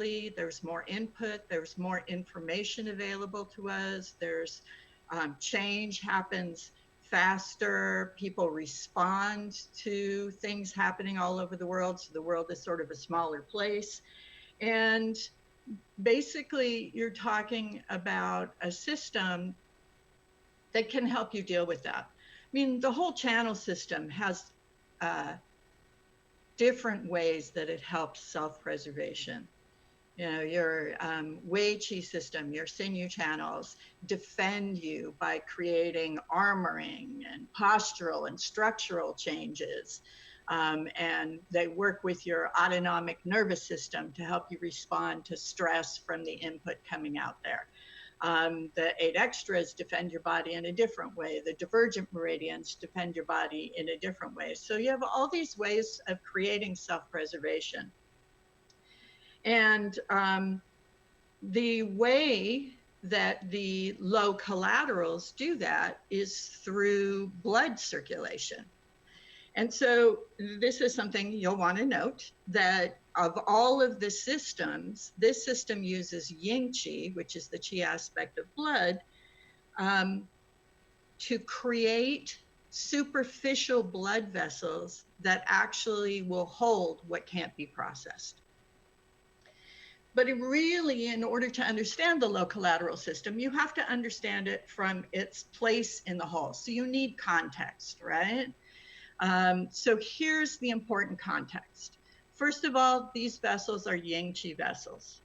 there's more input, there's more information available to us, there's change happens faster, people respond to things happening all over the world, so the world is sort of a smaller place. And basically, you're talking about a system that can help you deal with that. I mean, the whole channel system has different ways that it helps self-preservation. You know, your Wei Qi system, your sinew channels defend you by creating armoring and postural and structural changes. And they work with your autonomic nervous system to help you respond to stress from the input coming out there. The 8 extras defend your body in a different way. The divergent meridians defend your body in a different way. So you have all these ways of creating self-preservation. And the way that the Luo-Collaterals do that is through blood circulation. And so this is something you'll want to note, that of all of the systems, this system uses Ying Qi, which is the Qi aspect of blood, to create superficial blood vessels that actually will hold what can't be processed. But really, in order to understand the Luo-Collateral system, you have to understand it from its place in the whole. So you need context, right? So here's the important context. First of all, these vessels are Ying Qi vessels.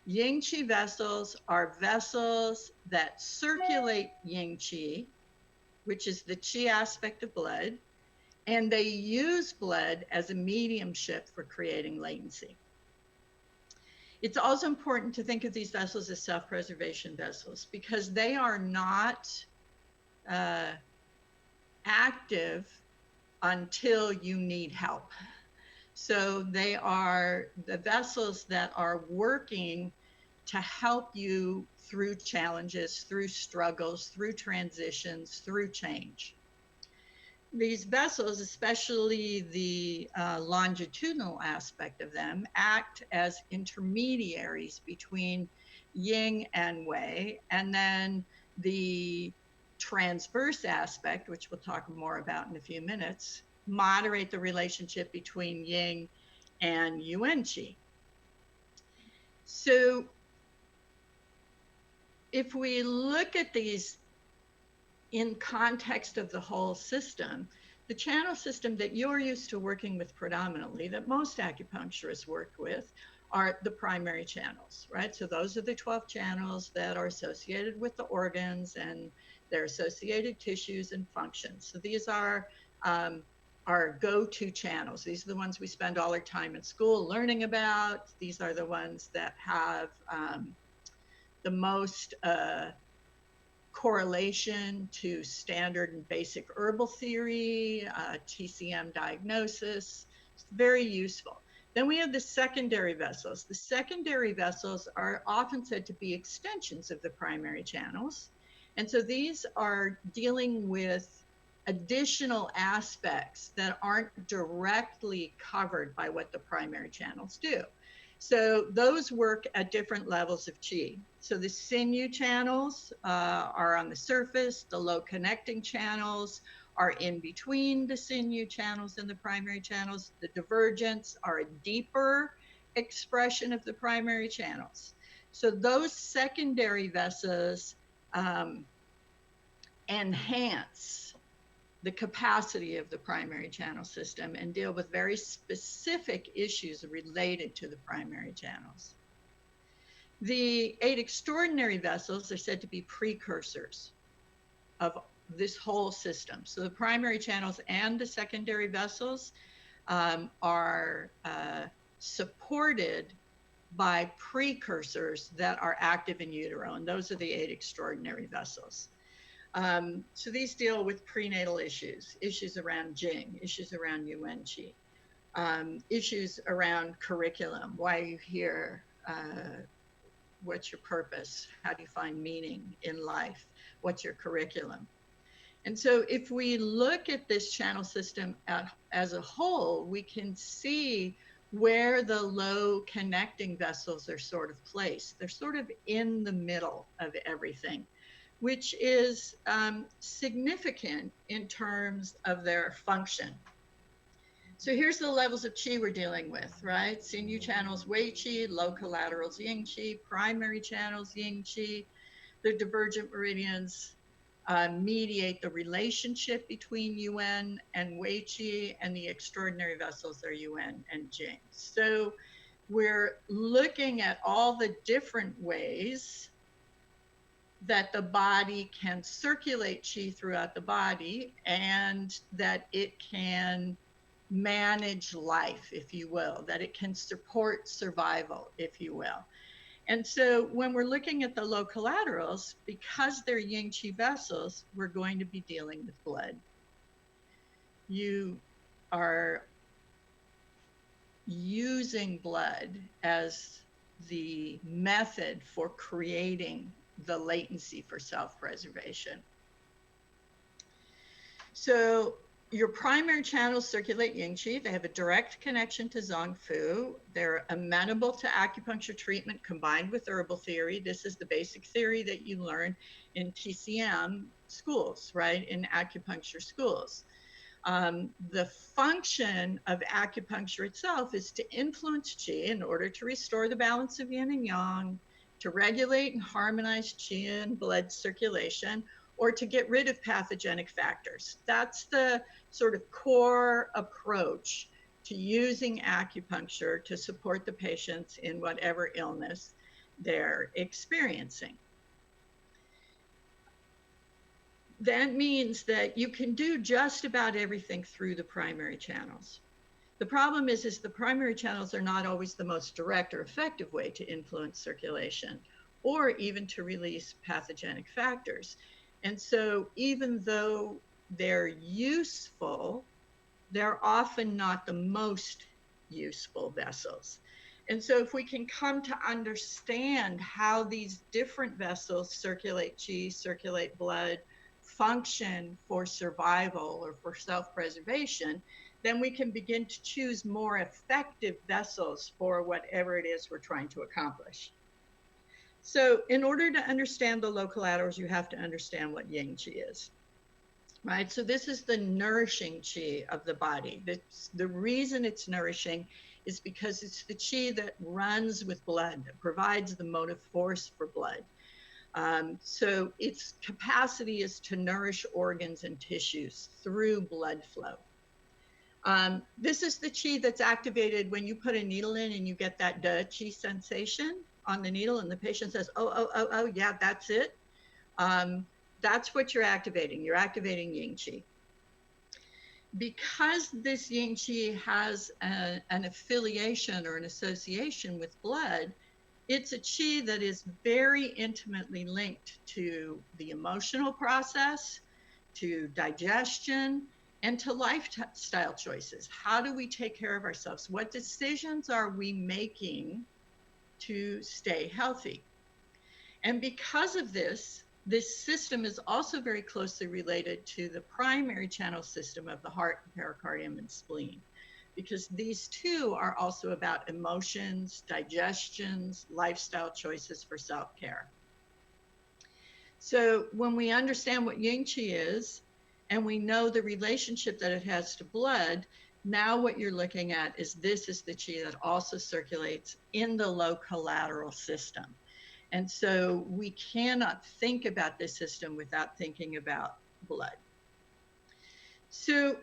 Ying Qi vessels are vessels that circulate Ying Qi, which is the Qi aspect of blood, and they use blood as a mediumship for creating latency. It's also important to think of these vessels as self-preservation vessels because they are not active until you need help. So they are the vessels that are working to help you through challenges, through struggles, through transitions, through change. These vessels, especially the longitudinal aspect of them, act as intermediaries between Ying and Wei, and then the transverse aspect, which we'll talk more about in a few minutes, moderate the relationship between Ying and Yuan Qi. So if we look at these in context of the whole system, the channel system that you're used to working with predominantly, that most acupuncturists work with, are the primary channels, right? So those are the 12 channels that are associated with the organs and their associated tissues and functions. So these are our go-to channels. These are the ones we spend all our time in school learning about. These are the ones that have the most correlation to standard and basic herbal theory, TCM diagnosis. It's very useful. Then we have the secondary vessels. The secondary vessels are often said to be extensions of the primary channels. And so these are dealing with additional aspects that aren't directly covered by what the primary channels do. So those work at different levels of Qi. So the sinew channels are on the surface, the low connecting channels are in between the sinew channels and the primary channels. The divergents are a deeper expression of the primary channels. So those secondary vessels enhance the capacity of the primary channel system and deal with very specific issues related to the primary channels. The 8 extraordinary vessels are said to be precursors of this whole system. So the primary channels and the secondary vessels are supported by precursors that are active in utero, and those are the 8 extraordinary vessels. So these deal with prenatal issues, issues around Jing, issues around Yuan Qi, issues around curriculum. Why are you here? What's your purpose? How do you find meaning in life? What's your curriculum? And so if we look at this channel system as a whole, we can see where the low connecting vessels are sort of placed. They're sort of in the middle of everything, which is significant in terms of their function. So here's the levels of qi we're dealing with, right? Sinew channels, wei qi, low-collaterals, yin qi, primary channels, ying qi. The divergent meridians mediate the relationship between Yuan and Wei Qi, and the extraordinary vessels are Yuan and Jing. So we're looking at all the different ways that the body can circulate qi throughout the body, and that it can manage life, if you will, that it can support survival, if you will. And so when we're looking at the low-collaterals, because they're yin qi vessels, we're going to be dealing with blood. You are using blood as the method for creating the latency for self-preservation. So your primary channels circulate yin qi. They have a direct connection to zong fu. They're amenable to acupuncture treatment combined with herbal theory. This is the basic theory that you learn in TCM schools, right? In acupuncture schools. The function of acupuncture itself is to influence qi in order to restore the balance of yin and yang, to regulate and harmonize qi and blood circulation, or to get rid of pathogenic factors. That's the sort of core approach to using acupuncture to support the patients in whatever illness they're experiencing. That means that you can do just about everything through the primary channels. The problem is the primary channels are not always the most direct or effective way to influence circulation, or even to release pathogenic factors. And so even though they're useful, they're often not the most useful vessels. And so if we can come to understand how these different vessels circulate qi, circulate blood, function for survival or for self-preservation, then we can begin to choose more effective vessels for whatever it is we're trying to accomplish. So in order to understand the low-collaterals, you have to understand what Ying Qi is, right? So this is the nourishing Qi of the body. The reason it's nourishing is because it's the Qi that runs with blood, that provides the motive force for blood. So its capacity is to nourish organs and tissues through blood flow. This is the qi that's activated when you put a needle in and you get that da qi sensation on the needle, and the patient says, oh, yeah, that's it. That's what you're activating. You're activating Ying Qi. Because this Ying Qi has an affiliation or an association with blood, it's a qi that is very intimately linked to the emotional process, to digestion, and to lifestyle choices. How do we take care of ourselves? What decisions are we making to stay healthy? And because of this, this system is also very closely related to the primary channel system of the heart, pericardium, and spleen, because these two are also about emotions, digestions, lifestyle choices for self-care. So when we understand what Ying Qi is, and we know the relationship that it has to blood, now what you're looking at is this is the qi that also circulates in the low-collateral system. And so we cannot think about this system without thinking about blood. So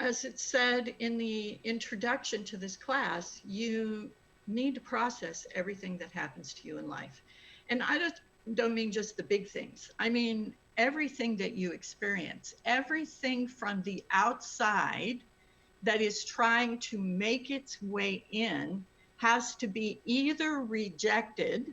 as it said in the introduction to this class, you need to process everything that happens to you in life. And I don't mean just the big things. I mean everything that you experience, everything from the outside that is trying to make its way in has to be either rejected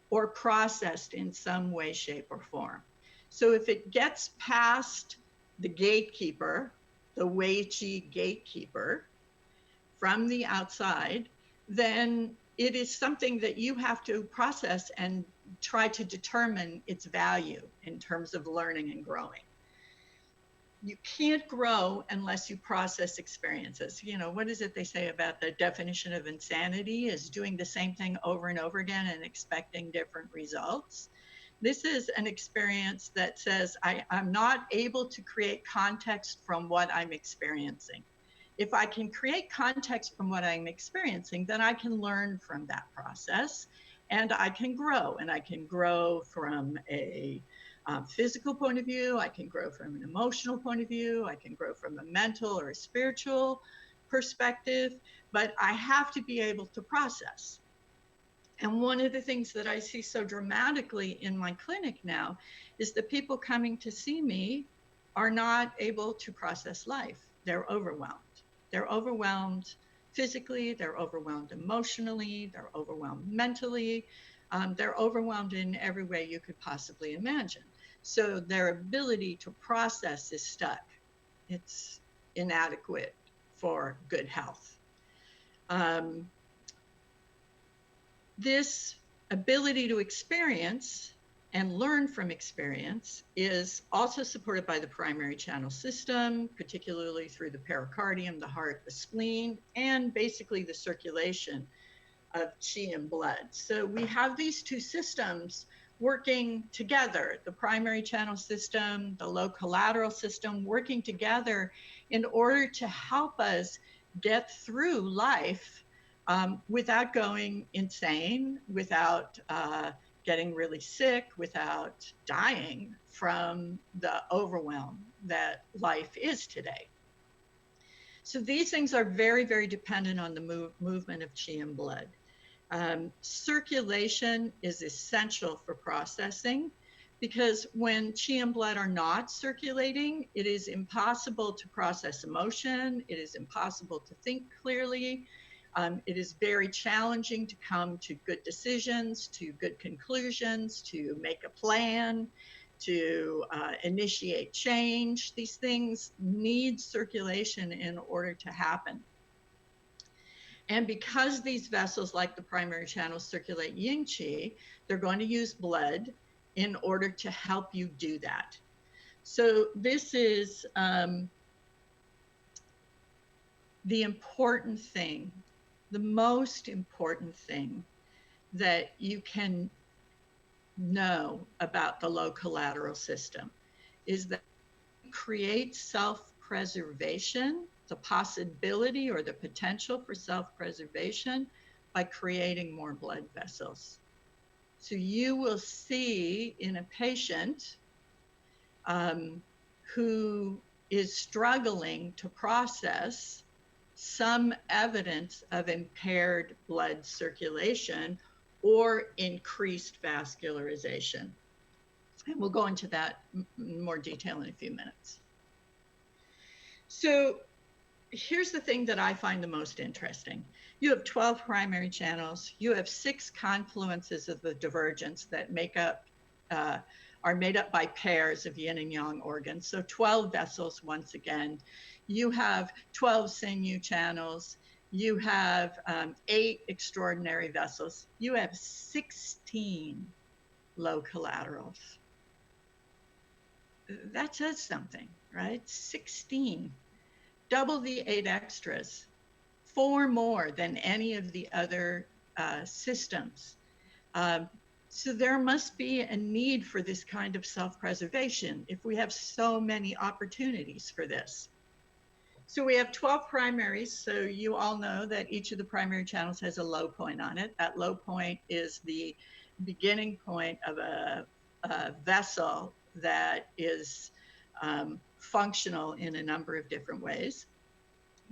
or processed in some way, shape, or form. So if it gets past the gatekeeper, the Wei Qi gatekeeper from the outside, then it is something that you have to process and try to determine its value in terms of learning and growing. you can't grow unless you process experiences. You know, what is it they say about the definition of insanity is doing the same thing over and over again and expecting different results. This is an experience that says I'm not able to create context from what I'm experiencing. If I can create context from what I'm experiencing, then I can learn from that process and I can grow. And I can grow from a physical point of view, I can grow from an emotional point of view, I can grow from a mental or a spiritual perspective, but I have to be able to process. And one of the things that I see so dramatically in my clinic now is the people coming to see me are not able to process life. They're overwhelmed. They're overwhelmed physically, they're overwhelmed emotionally, they're overwhelmed mentally, they're overwhelmed in every way you could possibly imagine. So their ability to process is stuck. It's inadequate for good health. This ability to experience and learn from experience is also supported by the primary channel system, particularly through the pericardium, the heart, the spleen, and basically the circulation of qi and blood. So we have these two systems working together, the primary channel system, the Luo-collateral system, working together in order to help us get through life without going insane, without getting really sick, without dying from the overwhelm that life is today. So these things are very, very dependent on the movement of qi and blood. Circulation is essential for processing because when qi and blood are not circulating, it is impossible to process emotion. It is impossible to think clearly. It is very challenging to come to good decisions, to good conclusions, to make a plan, to initiate change. These things need circulation in order to happen. And because these vessels, like the primary channels, circulate Ying Qi, they're going to use blood in order to help you do that. So this is the important thing, the most important thing that you can know about the Luo-collateral system is that it creates self-preservation, the possibility or the potential for self-preservation by creating more blood vessels. So you will see in a patient who is struggling to process some evidence of impaired blood circulation or increased vascularization. And we'll go into that in more detail in a few minutes. So here's the thing that I find the most interesting. You have 12 primary channels. You have 6 confluences of the divergence that make up, are made up by pairs of yin and yang organs. So 12 vessels once again. You have 12 sinew channels. You have 8 extraordinary vessels. You have 16 Luo-collaterals. That says something, right? 16. Double the 8 extras, 4 more than any of the other systems. So there must be a need for this kind of self-preservation if we have so many opportunities for this. So we have 12 primaries. So you all know that each of the primary channels has a low point on it. That low point is the beginning point of a vessel that is functional in a number of different ways.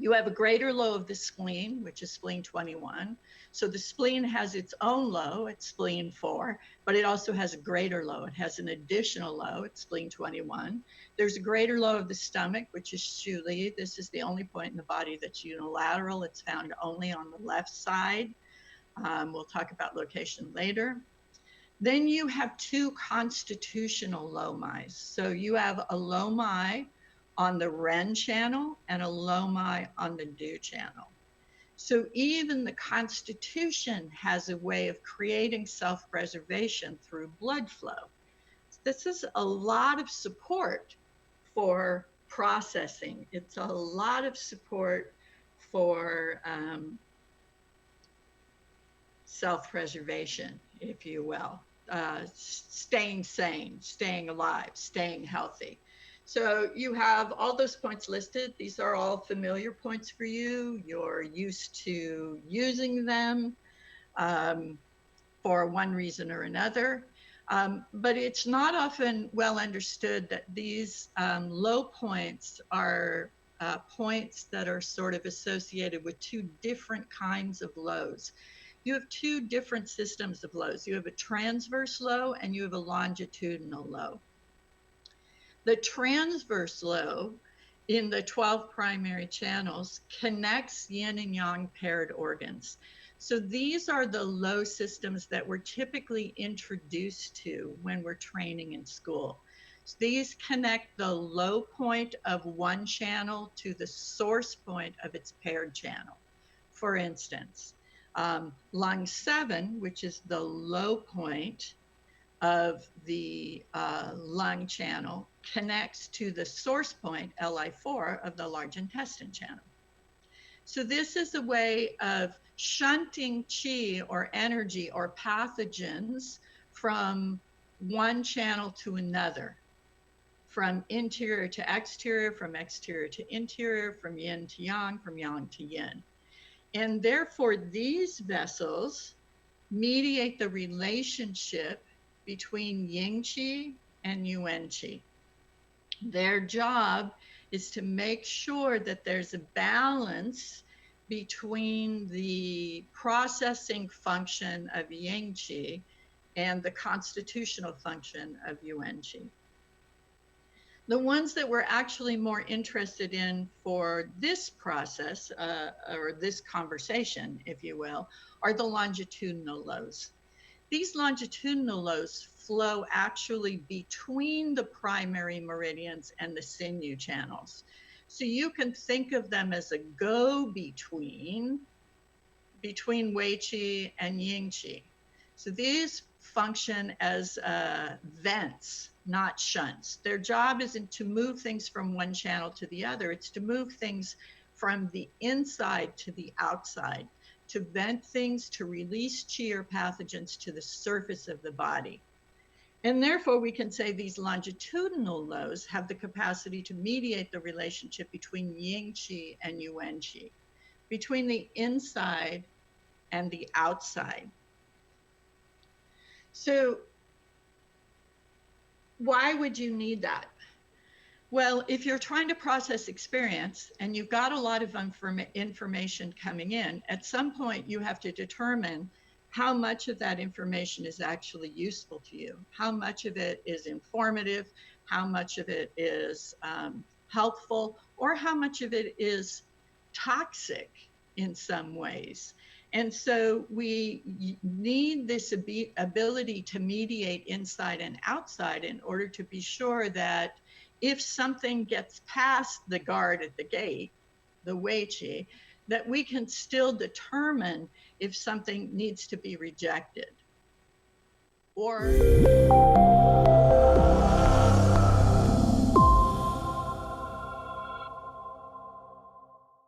You have a greater low of the spleen, which is spleen 21. So the spleen has its own low, it's spleen 4, but it also has a greater low. It has an additional low, it's spleen 21. There's a greater low of the stomach, which is Shu Li. This is the only point in the body that's unilateral. It's found only on the left side. We'll talk about location later. Then you have 2 constitutional lomi. So you have a lomi on the Ren channel and a lomi on the Du channel. So even the constitution has a way of creating self-preservation through blood flow. This is a lot of support for processing. It's a lot of support for self-preservation, if you will, staying sane, staying alive, staying healthy. So you have all those points listed. These are all familiar points for you. You're used to using them for one reason or another. But it's not often well understood that these low points are points that are sort of associated with two different kinds of lows. You have two different systems of lows. You have a transverse low and you have a longitudinal low. The transverse low in the 12 primary channels connects yin and yang paired organs. So these are the low systems that we're typically introduced to when we're training in school. So these connect the low point of one channel to the source point of its paired channel. For instance, lung 7, which is the low point of the lung channel, connects to the source point, Li4, of the large intestine channel. So this is a way of shunting qi or energy or pathogens from one channel to another, from interior to exterior, from exterior to interior, from yin to yang, from yang to yin. And therefore, these vessels mediate the relationship between Ying Qi and Yuan Qi. Their job is to make sure that there's a balance between the processing function of Ying Qi and the constitutional function of Yuan Qi. The ones that we're actually more interested in for this process, or this conversation, if you will, are the longitudinal lows. These longitudinal lows flow actually between the primary meridians and the sinew channels. So you can think of them as a go-between between Wei Qi and Ying Qi. So these function as vents, not shunts. Their job isn't to move things from one channel to the other. It's to move things from the inside to the outside, to vent things, to release qi or pathogens to the surface of the body. And therefore, we can say these longitudinal lows have the capacity to mediate the relationship between Ying Qi and Yuan Qi, between the inside and the outside. So why would you need that? Well, if you're trying to process experience and you've got a lot of information coming in, at some point you have to determine how much of that information is actually useful to you, how much of it is informative, how much of it is helpful, or how much of it is toxic in some ways. And so we need this ability to mediate inside and outside in order to be sure that if something gets past the guard at the gate, the Wei Qi, that we can still determine if something needs to be rejected. Or